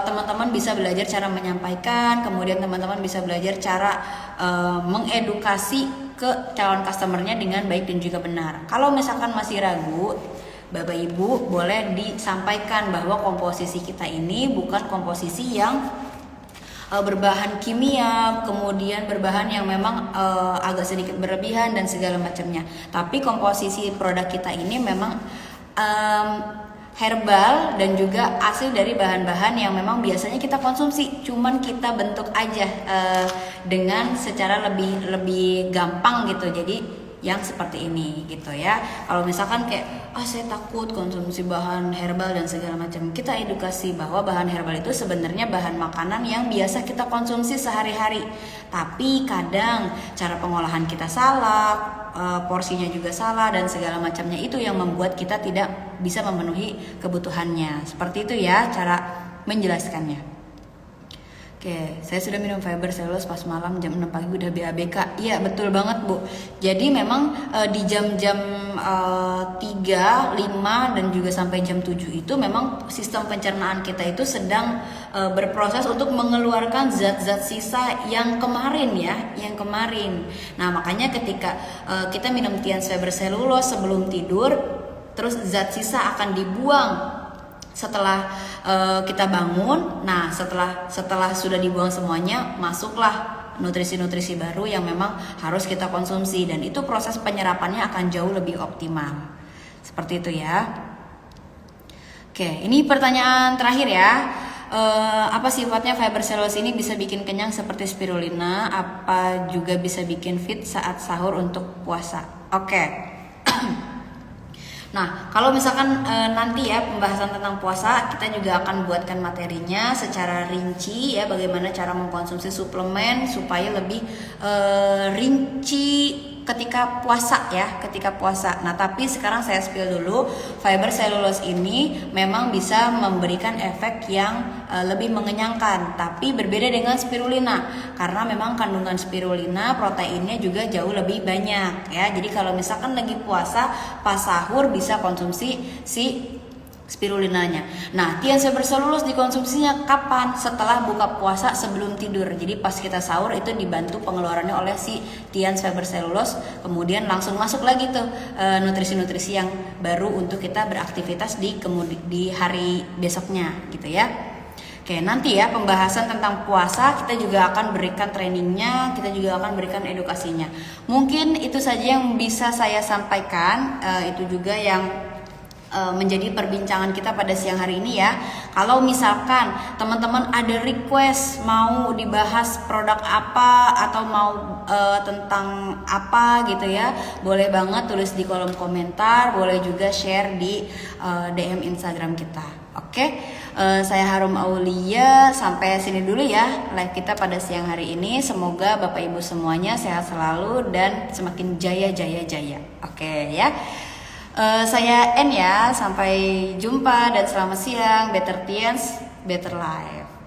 teman-teman bisa belajar cara menyampaikan, kemudian teman-teman bisa belajar cara mengedukasi ke calon customernya dengan baik dan juga benar. Kalau misalkan masih ragu, Bapak Ibu boleh disampaikan bahwa komposisi kita ini bukan komposisi yang berbahan kimia, kemudian berbahan yang memang agak sedikit berlebihan dan segala macamnya. Tapi komposisi produk kita ini memang herbal dan juga hasil dari bahan-bahan yang memang biasanya kita konsumsi, cuman kita bentuk aja dengan secara lebih gampang gitu. Jadi yang seperti ini gitu ya. Kalau misalkan kayak saya takut konsumsi bahan herbal dan segala macam, kita edukasi bahwa bahan herbal itu sebenarnya bahan makanan yang biasa kita konsumsi sehari-hari. Tapi kadang cara pengolahan kita salah, porsinya juga salah dan segala macamnya, itu yang membuat kita tidak bisa memenuhi kebutuhannya. Seperti itu ya cara menjelaskannya. Oke, saya sudah minum fiber cellulose pas malam jam 6 pagi udah BABK. Iya, betul banget, Bu. Jadi memang di jam-jam 3, 5 dan juga sampai jam 7 itu memang sistem pencernaan kita itu sedang berproses untuk mengeluarkan zat-zat sisa yang kemarin ya, yang kemarin. Nah, makanya ketika kita minum Tians fiber cellulose sebelum tidur, terus zat sisa akan dibuang setelah kita bangun. Nah, setelah sudah dibuang semuanya, masuklah nutrisi-nutrisi baru yang memang harus kita konsumsi, dan itu proses penyerapannya akan jauh lebih optimal. Seperti itu ya. Oke, ini pertanyaan terakhir ya. Apa sifatnya fiber cellulose ini? Bisa bikin kenyang seperti spirulina, apa juga bisa bikin fit saat sahur untuk puasa? Oke. Nah, kalau misalkan nanti ya pembahasan tentang puasa, kita juga akan buatkan materinya secara rinci ya, bagaimana cara mengkonsumsi suplemen supaya lebih rinci ketika puasa ya, ketika puasa. Nah, tapi sekarang saya spill dulu, fiber cellulose ini memang bisa memberikan efek yang lebih mengenyangkan, tapi berbeda dengan spirulina karena memang kandungan spirulina proteinnya juga jauh lebih banyak ya. Jadi kalau misalkan lagi puasa pas sahur bisa konsumsi si spirulinanya. Nah, Tians fiber cellulose dikonsumsinya kapan? Setelah buka puasa sebelum tidur. Jadi pas kita sahur itu dibantu pengeluarannya oleh si Tians fiber cellulose, kemudian langsung masuk lagi tuh nutrisi-nutrisi yang baru untuk kita beraktivitas di hari besoknya gitu ya. Oke, nanti ya pembahasan tentang puasa kita juga akan berikan trainingnya, kita juga akan berikan edukasinya. Mungkin itu saja yang bisa saya sampaikan, itu juga yang menjadi perbincangan kita pada siang hari ini ya. Kalau misalkan teman-teman ada request mau dibahas produk apa atau mau tentang apa gitu ya, boleh banget tulis di kolom komentar, boleh juga share di DM Instagram kita. Oke, saya Harum Aulia, sampai sini dulu ya live kita pada siang hari ini. Semoga Bapak Ibu semuanya sehat selalu dan semakin jaya. Oke ya. Saya N ya, sampai jumpa dan selamat siang. Better Tians, Better Life.